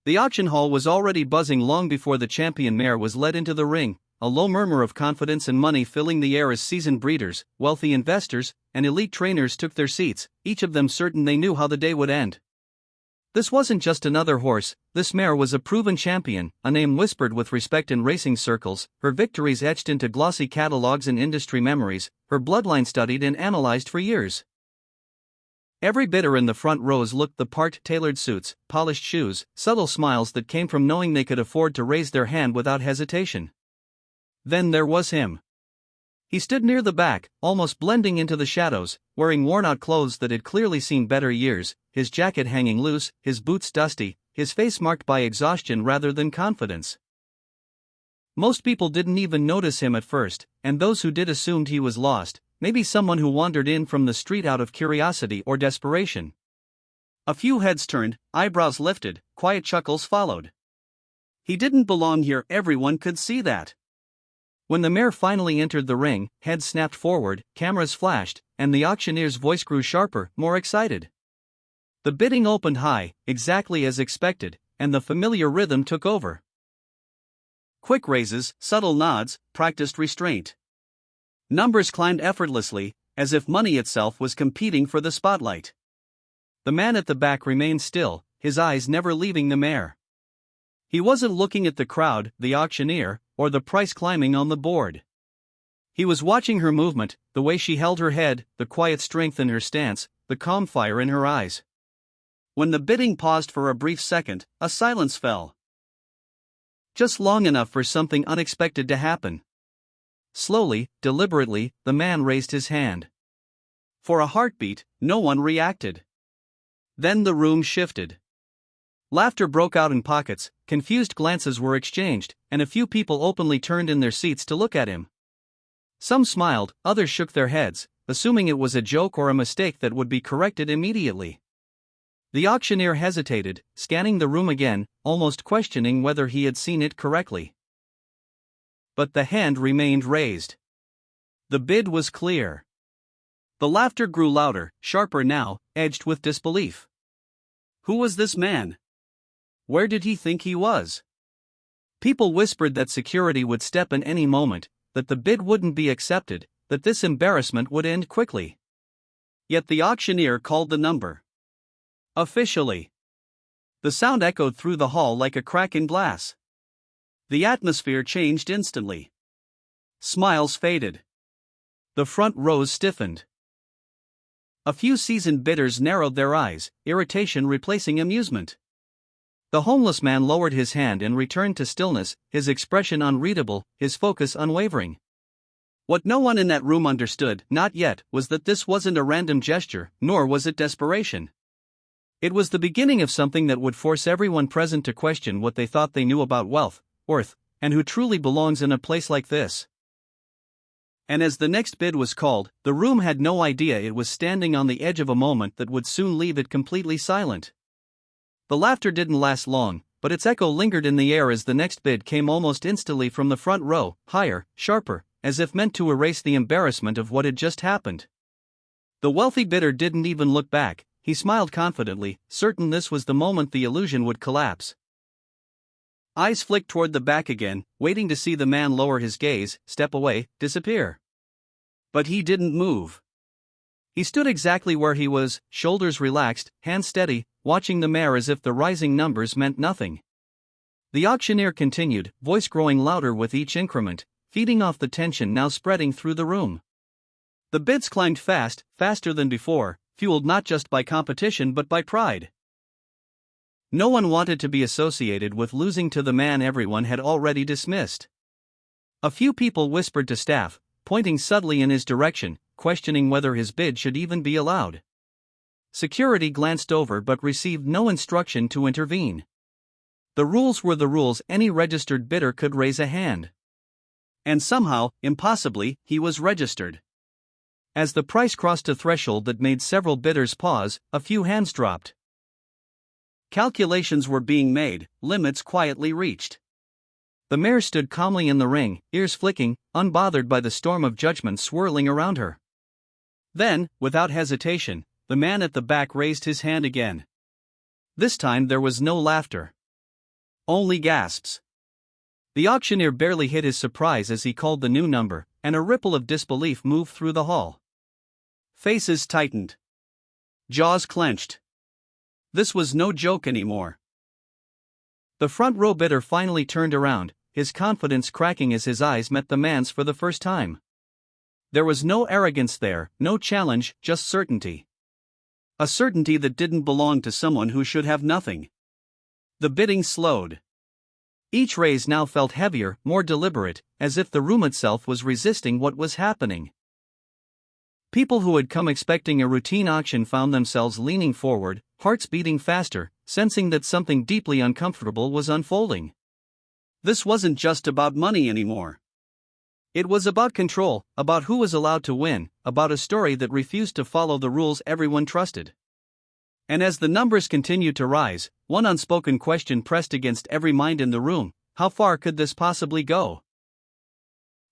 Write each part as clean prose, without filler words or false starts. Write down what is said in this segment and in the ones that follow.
The auction hall was already buzzing long before the champion mare was led into the ring, a low murmur of confidence and money filling the air as seasoned breeders, wealthy investors, and elite trainers took their seats, each of them certain they knew how the day would end. This wasn't just another horse, this mare was a proven champion, a name whispered with respect in racing circles, her victories etched into glossy catalogs and industry memories, her bloodline studied and analyzed for years. Every bidder in the front rows looked the part: tailored suits, polished shoes, subtle smiles that came from knowing they could afford to raise their hand without hesitation. Then there was him. He stood near the back, almost blending into the shadows, wearing worn-out clothes that had clearly seen better years, his jacket hanging loose, his boots dusty, his face marked by exhaustion rather than confidence. Most people didn't even notice him at first, and those who did assumed he was lost, maybe someone who wandered in from the street out of curiosity or desperation. A few heads turned, eyebrows lifted, quiet chuckles followed. He didn't belong here, everyone could see that. When the mare finally entered the ring, heads snapped forward, cameras flashed, and the auctioneer's voice grew sharper, more excited. The bidding opened high, exactly as expected, and the familiar rhythm took over. Quick raises, subtle nods, practiced restraint. Numbers climbed effortlessly, as if money itself was competing for the spotlight. The man at the back remained still, his eyes never leaving the mare. He wasn't looking at the crowd, the auctioneer, or the price climbing on the board. He was watching her movement, the way she held her head, the quiet strength in her stance, the calm fire in her eyes. When the bidding paused for a brief second, a silence fell. Just long enough for something unexpected to happen. Slowly, deliberately, the man raised his hand. For a heartbeat, no one reacted. Then the room shifted. Laughter broke out in pockets, confused glances were exchanged, and a few people openly turned in their seats to look at him. Some smiled, others shook their heads, assuming it was a joke or a mistake that would be corrected immediately. The auctioneer hesitated, scanning the room again, almost questioning whether he had seen it correctly. But the hand remained raised. The bid was clear. The laughter grew louder, sharper now, edged with disbelief. Who was this man? Where did he think he was? People whispered that security would step in any moment, that the bid wouldn't be accepted, that this embarrassment would end quickly. Yet the auctioneer called the number. Officially. The sound echoed through the hall like a crack in glass. The atmosphere changed instantly. Smiles faded. The front rows stiffened. A few seasoned bidders narrowed their eyes, irritation replacing amusement. The homeless man lowered his hand and returned to stillness, his expression unreadable, his focus unwavering. What no one in that room understood, not yet, was that this wasn't a random gesture, nor was it desperation. It was the beginning of something that would force everyone present to question what they thought they knew about wealth, worth, and who truly belongs in a place like this. And as the next bid was called, the room had no idea it was standing on the edge of a moment that would soon leave it completely silent. The laughter didn't last long, but its echo lingered in the air as the next bid came almost instantly from the front row, higher, sharper, as if meant to erase the embarrassment of what had just happened. The wealthy bidder didn't even look back, he smiled confidently, certain this was the moment the illusion would collapse. Eyes flicked toward the back again, waiting to see the man lower his gaze, step away, disappear. But he didn't move. He stood exactly where he was, shoulders relaxed, hands steady, watching the mare as if the rising numbers meant nothing. The auctioneer continued, voice growing louder with each increment, feeding off the tension now spreading through the room. The bids climbed fast, faster than before, fueled not just by competition but by pride. No one wanted to be associated with losing to the man everyone had already dismissed. A few people whispered to staff, pointing subtly in his direction, questioning whether his bid should even be allowed. Security glanced over but received no instruction to intervene. The rules were the rules, any registered bidder could raise a hand. And somehow, impossibly, he was registered. As the price crossed a threshold that made several bidders pause, a few hands dropped. Calculations were being made, limits quietly reached. The mare stood calmly in the ring, ears flicking, unbothered by the storm of judgment swirling around her. Then, without hesitation, the man at the back raised his hand again. This time there was no laughter. Only gasps. The auctioneer barely hid his surprise as he called the new number, and a ripple of disbelief moved through the hall. Faces tightened. Jaws clenched. This was no joke anymore. The front row bidder finally turned around, his confidence cracking as his eyes met the man's for the first time. There was no arrogance there, no challenge, just certainty. A certainty that didn't belong to someone who should have nothing. The bidding slowed. Each raise now felt heavier, more deliberate, as if the room itself was resisting what was happening. People who had come expecting a routine auction found themselves leaning forward, hearts beating faster, sensing that something deeply uncomfortable was unfolding. This wasn't just about money anymore. It was about control, about who was allowed to win, about a story that refused to follow the rules everyone trusted. And as the numbers continued to rise, one unspoken question pressed against every mind in the room: how far could this possibly go?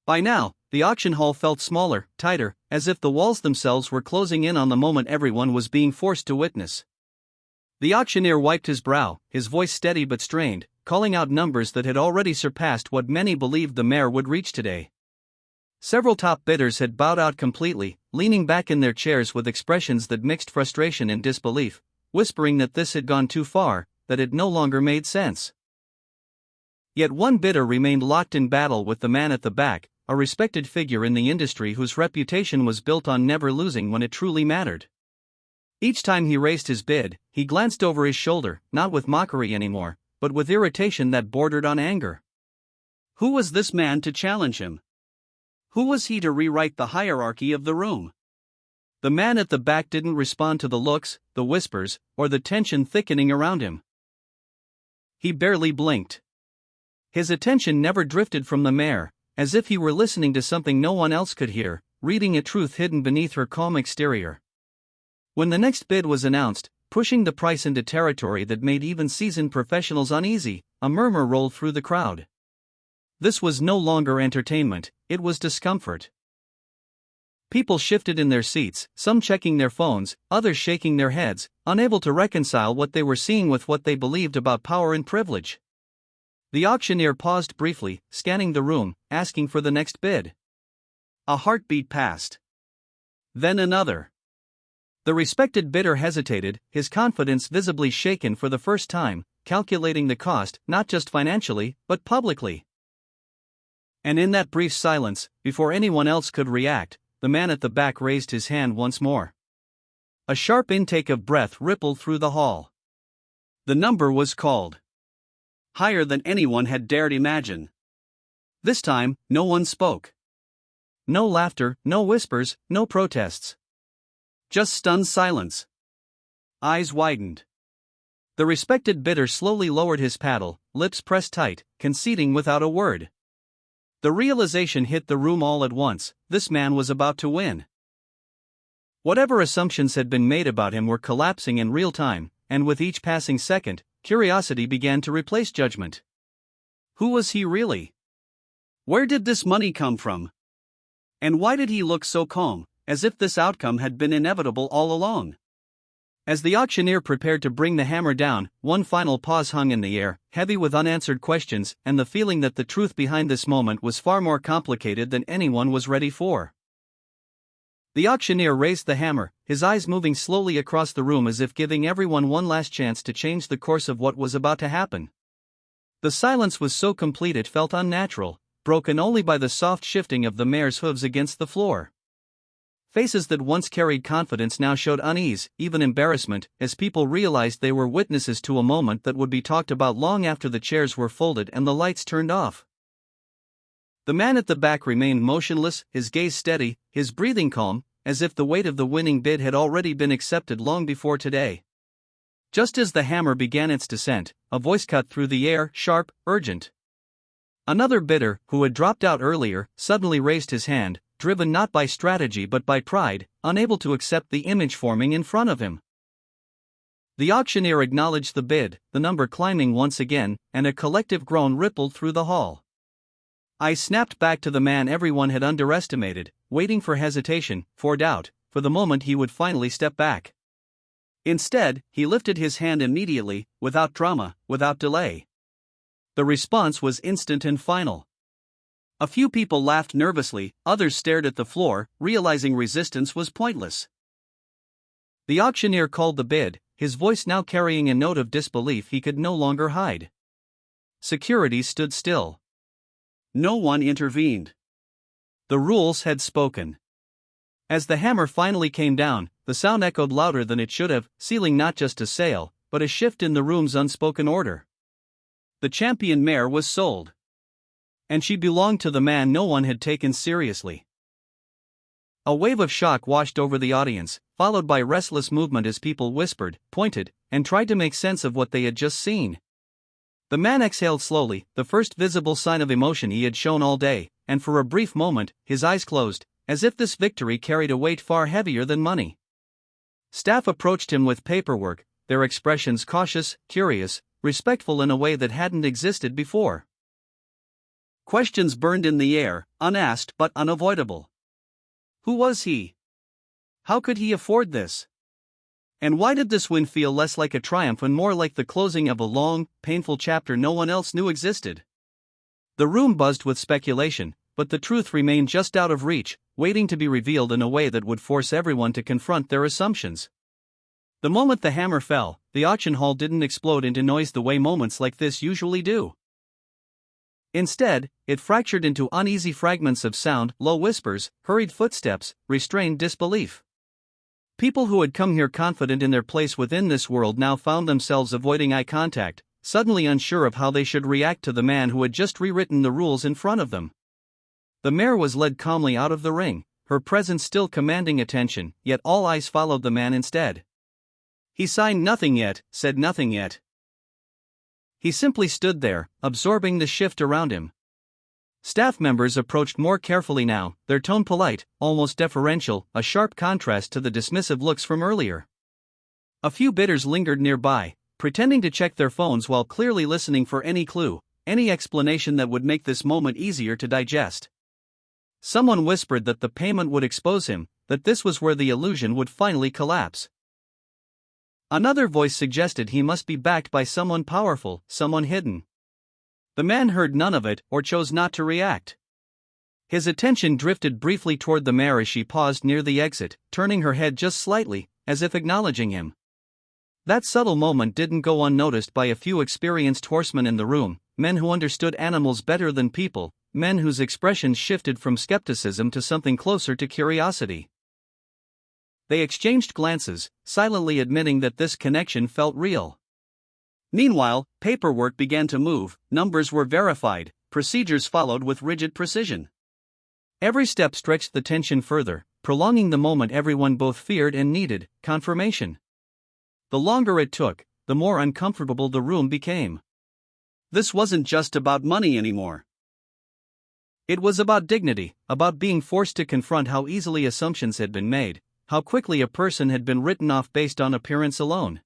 By now, the auction hall felt smaller, tighter, as if the walls themselves were closing in on the moment everyone was being forced to witness. The auctioneer wiped his brow, his voice steady but strained, calling out numbers that had already surpassed what many believed the Mare would reach today. Several top bidders had bowed out completely, leaning back in their chairs with expressions that mixed frustration and disbelief, whispering that this had gone too far, that it no longer made sense. Yet one bidder remained locked in battle with the man at the back, a respected figure in the industry whose reputation was built on never losing when it truly mattered. Each time he raised his bid, he glanced over his shoulder, not with mockery anymore, but with irritation that bordered on anger. Who was this man to challenge him? Who was he to rewrite the hierarchy of the room? The man at the back didn't respond to the looks, the whispers, or the tension thickening around him. He barely blinked. His attention never drifted from the Mare, as if he were listening to something no one else could hear, reading a truth hidden beneath her calm exterior. When the next bid was announced, pushing the price into territory that made even seasoned professionals uneasy, a murmur rolled through the crowd. This was no longer entertainment, it was discomfort. People shifted in their seats, some checking their phones, others shaking their heads, unable to reconcile what they were seeing with what they believed about power and privilege. The auctioneer paused briefly, scanning the room, asking for the next bid. A heartbeat passed. Then another. The respected bidder hesitated, his confidence visibly shaken for the first time, calculating the cost, not just financially, but publicly. And in that brief silence, before anyone else could react, the man at the back raised his hand once more. A sharp intake of breath rippled through the hall. The number was called. Higher than anyone had dared imagine. This time, no one spoke. No laughter, no whispers, no protests. Just stunned silence. Eyes widened. The respected bidder slowly lowered his paddle, lips pressed tight, conceding without a word. The realization hit the room all at once: this man was about to win. Whatever assumptions had been made about him were collapsing in real time, and with each passing second, curiosity began to replace judgment. Who was he really? Where did this money come from? And why did he look so calm, as if this outcome had been inevitable all along? As the auctioneer prepared to bring the hammer down, one final pause hung in the air, heavy with unanswered questions and the feeling that the truth behind this moment was far more complicated than anyone was ready for. The auctioneer raised the hammer, his eyes moving slowly across the room as if giving everyone one last chance to change the course of what was about to happen. The silence was so complete it felt unnatural, broken only by the soft shifting of the mare's hooves against the floor. Faces that once carried confidence now showed unease, even embarrassment, as people realized they were witnesses to a moment that would be talked about long after the chairs were folded and the lights turned off. The man at the back remained motionless, his gaze steady, his breathing calm, as if the weight of the winning bid had already been accepted long before today. Just as the hammer began its descent, a voice cut through the air, sharp, urgent. Another bidder, who had dropped out earlier, suddenly raised his hand, driven not by strategy but by pride, unable to accept the image forming in front of him. The auctioneer acknowledged the bid, the number climbing once again, and a collective groan rippled through the hall. I snapped back to the man everyone had underestimated, waiting for hesitation, for doubt, for the moment he would finally step back. Instead, he lifted his hand immediately, without drama, without delay. The response was instant and final. A few people laughed nervously, others stared at the floor, realizing resistance was pointless. The auctioneer called the bid, his voice now carrying a note of disbelief he could no longer hide. Security stood still. No one intervened. The rules had spoken. As the hammer finally came down, the sound echoed louder than it should have, sealing not just a sale, but a shift in the room's unspoken order. The champion mare was sold. And she belonged to the man no one had taken seriously. A wave of shock washed over the audience, followed by restless movement as people whispered, pointed, and tried to make sense of what they had just seen. The man exhaled slowly, the first visible sign of emotion he had shown all day, and for a brief moment, his eyes closed, as if this victory carried a weight far heavier than money. Staff approached him with paperwork, their expressions cautious, curious, respectful in a way that hadn't existed before. Questions burned in the air, unasked but unavoidable. Who was he? How could he afford this? And why did this win feel less like a triumph and more like the closing of a long, painful chapter no one else knew existed? The room buzzed with speculation, but the truth remained just out of reach, waiting to be revealed in a way that would force everyone to confront their assumptions. The moment the hammer fell, the auction hall didn't explode into noise the way moments like this usually do. Instead, it fractured into uneasy fragments of sound, low whispers, hurried footsteps, restrained disbelief. People who had come here confident in their place within this world now found themselves avoiding eye contact, suddenly unsure of how they should react to the man who had just rewritten the rules in front of them. The mare was led calmly out of the ring, her presence still commanding attention, yet all eyes followed the man instead. He signed nothing yet, said nothing yet. He simply stood there, absorbing the shift around him. Staff members approached more carefully now, their tone polite, almost deferential, a sharp contrast to the dismissive looks from earlier. A few bidders lingered nearby, pretending to check their phones while clearly listening for any clue, any explanation that would make this moment easier to digest. Someone whispered that the payment would expose him, that this was where the illusion would finally collapse. Another voice suggested he must be backed by someone powerful, someone hidden. The man heard none of it, or chose not to react. His attention drifted briefly toward the mare as she paused near the exit, turning her head just slightly, as if acknowledging him. That subtle moment didn't go unnoticed by a few experienced horsemen in the room, men who understood animals better than people, men whose expressions shifted from skepticism to something closer to curiosity. They exchanged glances, silently admitting that this connection felt real. Meanwhile, paperwork began to move, numbers were verified, procedures followed with rigid precision. Every step stretched the tension further, prolonging the moment everyone both feared and needed, confirmation. The longer it took, the more uncomfortable the room became. This wasn't just about money anymore. It was about dignity, about being forced to confront how easily assumptions had been made, how quickly a person had been written off based on appearance alone.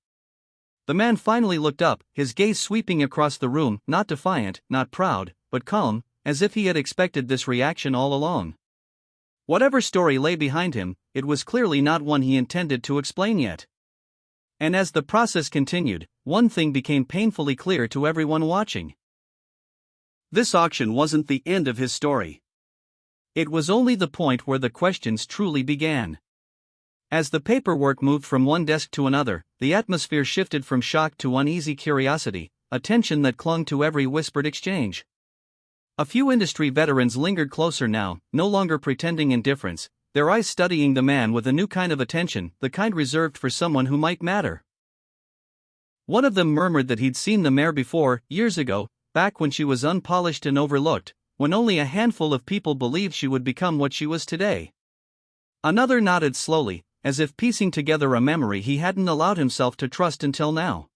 The man finally looked up, his gaze sweeping across the room, not defiant, not proud, but calm, as if he had expected this reaction all along. Whatever story lay behind him, it was clearly not one he intended to explain yet. And as the process continued, one thing became painfully clear to everyone watching. This auction wasn't the end of his story. It was only the point where the questions truly began. As the paperwork moved from one desk to another, the atmosphere shifted from shock to uneasy curiosity, a tension that clung to every whispered exchange. A few industry veterans lingered closer now, no longer pretending indifference, their eyes studying the man with a new kind of attention, the kind reserved for someone who might matter. One of them murmured that he'd seen the mare before, years ago, back when she was unpolished and overlooked, when only a handful of people believed she would become what she was today. Another nodded slowly, as if piecing together a memory he hadn't allowed himself to trust until now.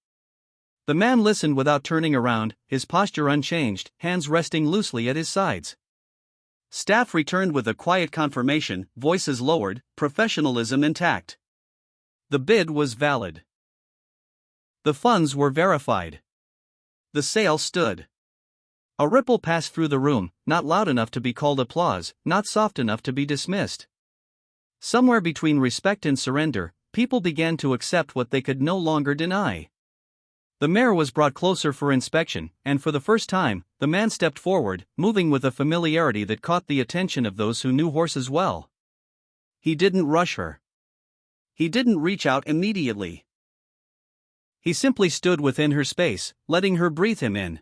The man listened without turning around, his posture unchanged, hands resting loosely at his sides. Staff returned with a quiet confirmation, voices lowered, professionalism intact. The bid was valid. The funds were verified. The sale stood. A ripple passed through the room, not loud enough to be called applause, not soft enough to be dismissed. Somewhere between respect and surrender, people began to accept what they could no longer deny. The The mare was brought closer for inspection, and for the first time, the man stepped forward, moving with a familiarity that caught the attention of those who knew horses well. He didn't rush her. He didn't reach out immediately. He simply stood within her space, letting her breathe him in.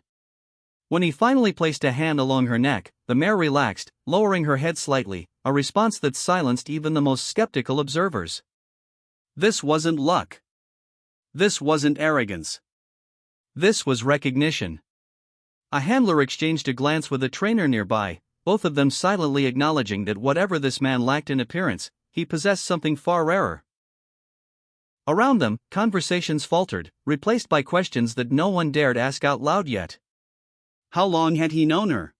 When he finally placed a hand along her neck, the mare relaxed, lowering her head slightly, a response that silenced even the most skeptical observers. This wasn't luck. This wasn't arrogance. This was recognition. A handler exchanged a glance with a trainer nearby, both of them silently acknowledging that whatever this man lacked in appearance, he possessed something far rarer. Around them, conversations faltered, replaced by questions that no one dared ask out loud yet. How long had he known her?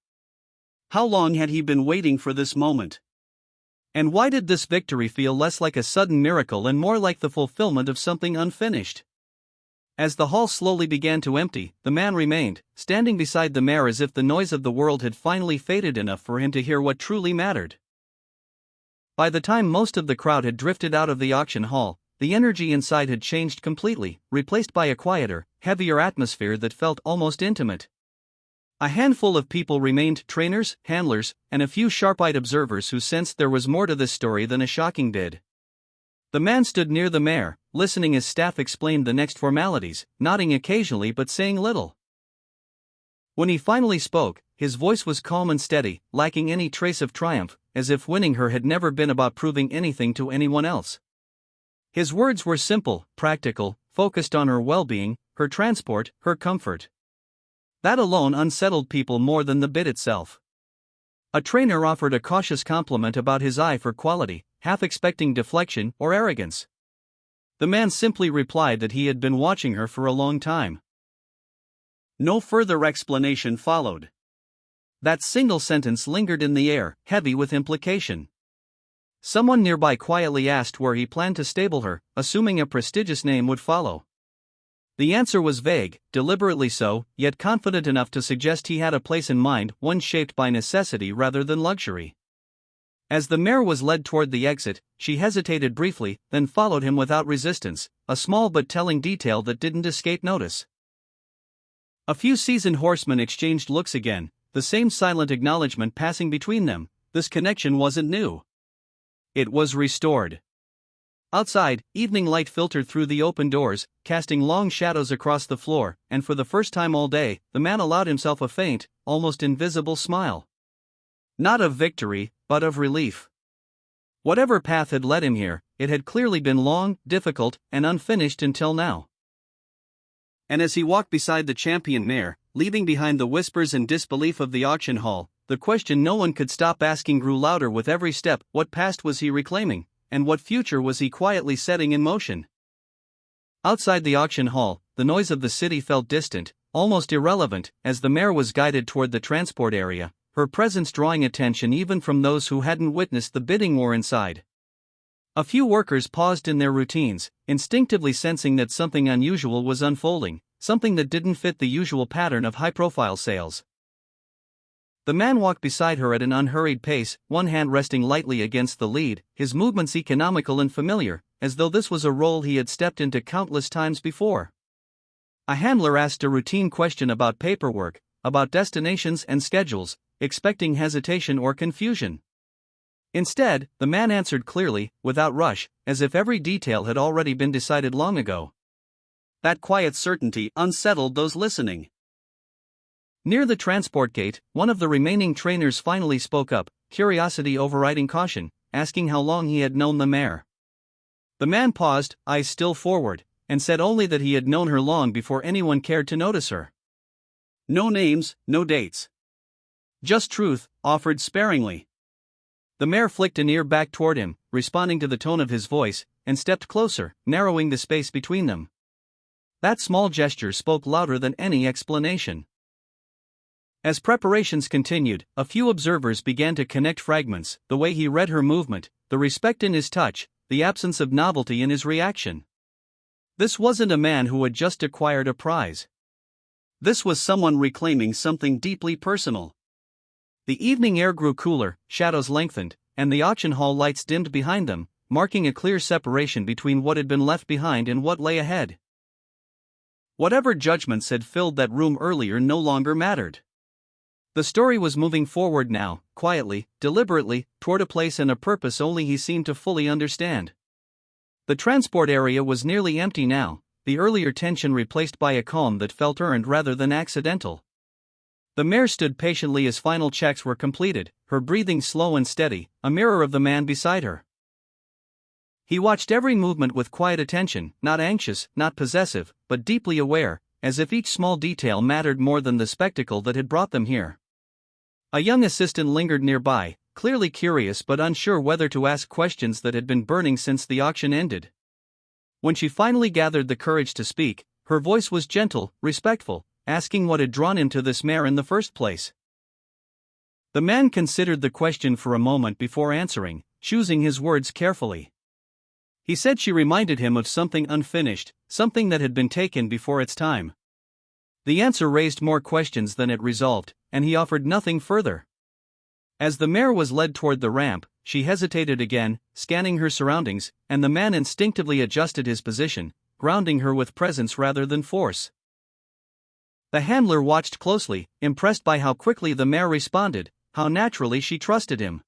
How long had he been waiting for this moment? And why did this victory feel less like a sudden miracle and more like the fulfillment of something unfinished? As the hall slowly began to empty, the man remained, standing beside the mare as if the noise of the world had finally faded enough for him to hear what truly mattered. By the time most of the crowd had drifted out of the auction hall, the energy inside had changed completely, replaced by a quieter, heavier atmosphere that felt almost intimate. A handful of people remained, trainers, handlers, and a few sharp-eyed observers who sensed there was more to this story than a shocking bid. The man stood near the mare, listening as staff explained the next formalities, nodding occasionally but saying little. When he finally spoke, his voice was calm and steady, lacking any trace of triumph, as if winning her had never been about proving anything to anyone else. His words were simple, practical, focused on her well-being, her transport, her comfort. That alone unsettled people more than the bid itself. A trainer offered a cautious compliment about his eye for quality, half expecting deflection or arrogance. The man simply replied that he had been watching her for a long time. No further explanation followed. That single sentence lingered in the air, heavy with implication. Someone nearby quietly asked where he planned to stable her, assuming a prestigious name would follow. The answer was vague, deliberately so, yet confident enough to suggest he had a place in mind, one shaped by necessity rather than luxury. As the mare was led toward the exit, she hesitated briefly, then followed him without resistance, a small but telling detail that didn't escape notice. A few seasoned horsemen exchanged looks again, the same silent acknowledgement passing between them. This connection wasn't new. It was restored. Outside, evening light filtered through the open doors, casting long shadows across the floor, and for the first time all day, the man allowed himself a faint, almost invisible smile. Not of victory, but of relief. Whatever path had led him here, it had clearly been long, difficult, and unfinished until now. And as he walked beside the champion mare, leaving behind the whispers and disbelief of the auction hall, the question no one could stop asking grew louder with every step: what past was he reclaiming, and what future was he quietly setting in motion? Outside the auction hall, the noise of the city felt distant, almost irrelevant, as the mare was guided toward the transport area, her presence drawing attention even from those who hadn't witnessed the bidding war inside. A few workers paused in their routines, instinctively sensing that something unusual was unfolding, something that didn't fit the usual pattern of high-profile sales. The man walked beside her at an unhurried pace, one hand resting lightly against the lead, his movements economical and familiar, as though this was a role he had stepped into countless times before. A handler asked a routine question about paperwork, about destinations and schedules, expecting hesitation or confusion. Instead, the man answered clearly, without rush, as if every detail had already been decided long ago. That quiet certainty unsettled those listening. Near the transport gate, one of the remaining trainers finally spoke up, curiosity overriding caution, asking how long he had known the mare. The man paused, eyes still forward, and said only that he had known her long before anyone cared to notice her. No names, no dates. Just truth, offered sparingly. The mare flicked an ear back toward him, responding to the tone of his voice, and stepped closer, narrowing the space between them. That small gesture spoke louder than any explanation. As preparations continued, a few observers began to connect fragments: the way he read her movement, the respect in his touch, the absence of novelty in his reaction. This wasn't a man who had just acquired a prize. This was someone reclaiming something deeply personal. The evening air grew cooler, shadows lengthened, and the auction hall lights dimmed behind them, marking a clear separation between what had been left behind and what lay ahead. Whatever judgments had filled that room earlier no longer mattered. The story was moving forward now, quietly, deliberately, toward a place and a purpose only he seemed to fully understand. The transport area was nearly empty now, the earlier tension replaced by a calm that felt earned rather than accidental. The mare stood patiently as final checks were completed, her breathing slow and steady, a mirror of the man beside her. He watched every movement with quiet attention, not anxious, not possessive, but deeply aware, as if each small detail mattered more than the spectacle that had brought them here. A young assistant lingered nearby, clearly curious but unsure whether to ask questions that had been burning since the auction ended. When she finally gathered the courage to speak, her voice was gentle, respectful, asking what had drawn him to this mare in the first place. The man considered the question for a moment before answering, choosing his words carefully. He said she reminded him of something unfinished, something that had been taken before its time. The answer raised more questions than it resolved, and he offered nothing further. As the mare was led toward the ramp, she hesitated again, scanning her surroundings, and the man instinctively adjusted his position, grounding her with presence rather than force. The handler watched closely, impressed by how quickly the mare responded, how naturally she trusted him.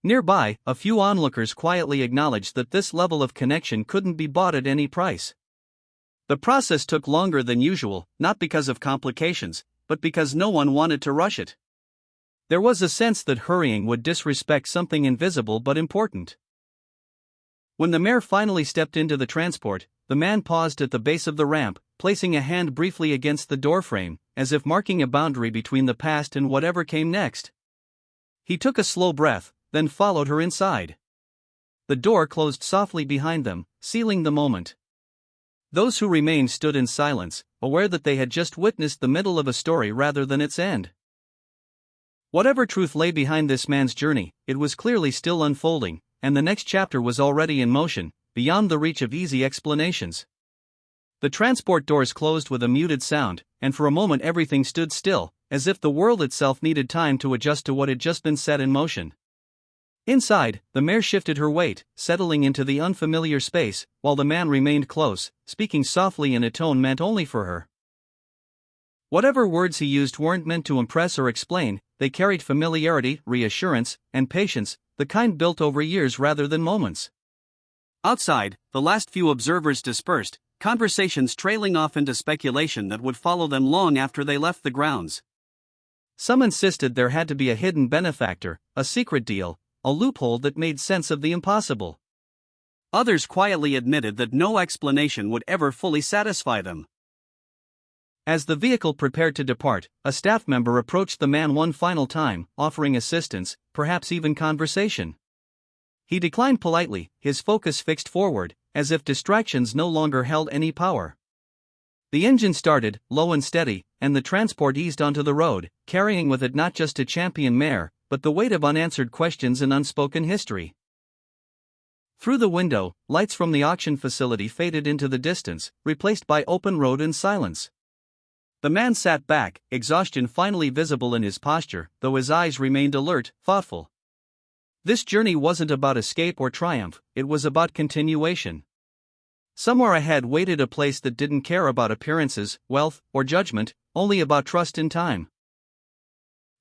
Nearby, a few onlookers quietly acknowledged that this level of connection couldn't be bought at any price. The process took longer than usual, not because of complications, but because no one wanted to rush it. There was a sense that hurrying would disrespect something invisible but important. When the mare finally stepped into the transport, the man paused at the base of the ramp, placing a hand briefly against the doorframe, as if marking a boundary between the past and whatever came next. He took a slow breath, then followed her inside. The door closed softly behind them, sealing the moment. Those who remained stood in silence, aware that they had just witnessed the middle of a story rather than its end. Whatever truth lay behind this man's journey, it was clearly still unfolding, and the next chapter was already in motion, beyond the reach of easy explanations. The transport doors closed with a muted sound, and for a moment everything stood still, as if the world itself needed time to adjust to what had just been set in motion. Inside, the mare shifted her weight, settling into the unfamiliar space, while the man remained close, speaking softly in a tone meant only for her. Whatever words he used weren't meant to impress or explain, they carried familiarity, reassurance, and patience, the kind built over years rather than moments. Outside, the last few observers dispersed, conversations trailing off into speculation that would follow them long after they left the grounds. Some insisted there had to be a hidden benefactor, a secret deal, a loophole that made sense of the impossible. Others quietly admitted that no explanation would ever fully satisfy them. As the vehicle prepared to depart, a staff member approached the man one final time, offering assistance, perhaps even conversation. He declined politely, his focus fixed forward, as if distractions no longer held any power. The engine started, low and steady, and the transport eased onto the road, carrying with it not just a champion mare, but the weight of unanswered questions and unspoken history. Through the window, lights from the auction facility faded into the distance, replaced by open road and silence. The man sat back, exhaustion finally visible in his posture, though his eyes remained alert, thoughtful. This journey wasn't about escape or triumph, it was about continuation. Somewhere ahead waited a place that didn't care about appearances, wealth, or judgment, only about trust in time.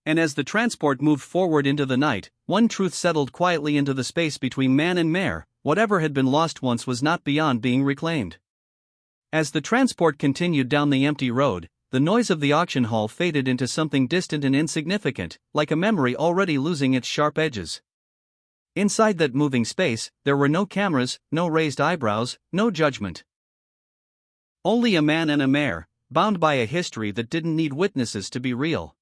And as the transport moved forward into the night, one truth settled quietly into the space between man and mare: whatever had been lost once was not beyond being reclaimed. As the transport continued down the empty road, the noise of the auction hall faded into something distant and insignificant, like a memory already losing its sharp edges. Inside that moving space, there were no cameras, no raised eyebrows, no judgment. Only a man and a mare, bound by a history that didn't need witnesses to be real.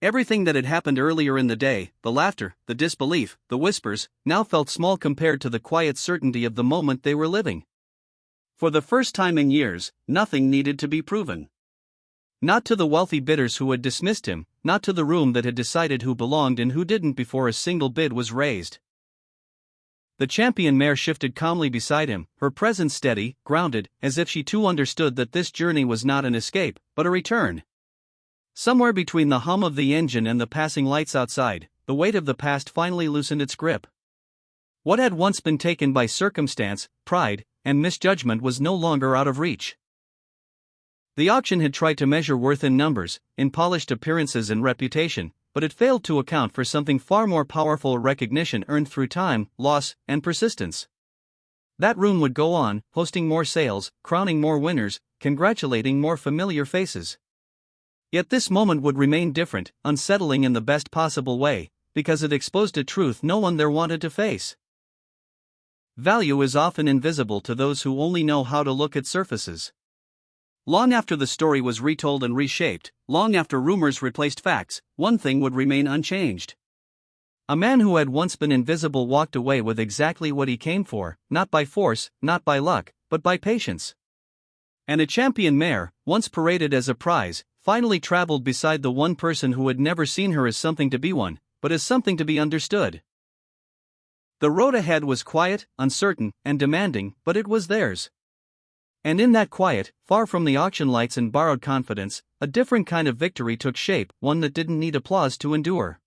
Everything that had happened earlier in the day, the laughter, the disbelief, the whispers, now felt small compared to the quiet certainty of the moment they were living. For the first time in years, nothing needed to be proven. Not to the wealthy bidders who had dismissed him, not to the room that had decided who belonged and who didn't before a single bid was raised. The champion mare shifted calmly beside him, her presence steady, grounded, as if she too understood that this journey was not an escape, but a return. Somewhere between the hum of the engine and the passing lights outside, the weight of the past finally loosened its grip. What had once been taken by circumstance, pride, and misjudgment was no longer out of reach. The auction had tried to measure worth in numbers, in polished appearances and reputation, but it failed to account for something far more powerful: recognition earned through time, loss, and persistence. That room would go on, hosting more sales, crowning more winners, congratulating more familiar faces. Yet this moment would remain different, unsettling in the best possible way, because it exposed a truth no one there wanted to face. Value is often invisible to those who only know how to look at surfaces. Long after the story was retold and reshaped, long after rumors replaced facts, one thing would remain unchanged. A man who had once been invisible walked away with exactly what he came for, not by force, not by luck, but by patience. And a champion mare, once paraded as a prize, finally traveled beside the one person who had never seen her as something to be won, but as something to be understood. The road ahead was quiet, uncertain, and demanding, but it was theirs. And in that quiet, far from the auction lights and borrowed confidence, a different kind of victory took shape, one that didn't need applause to endure.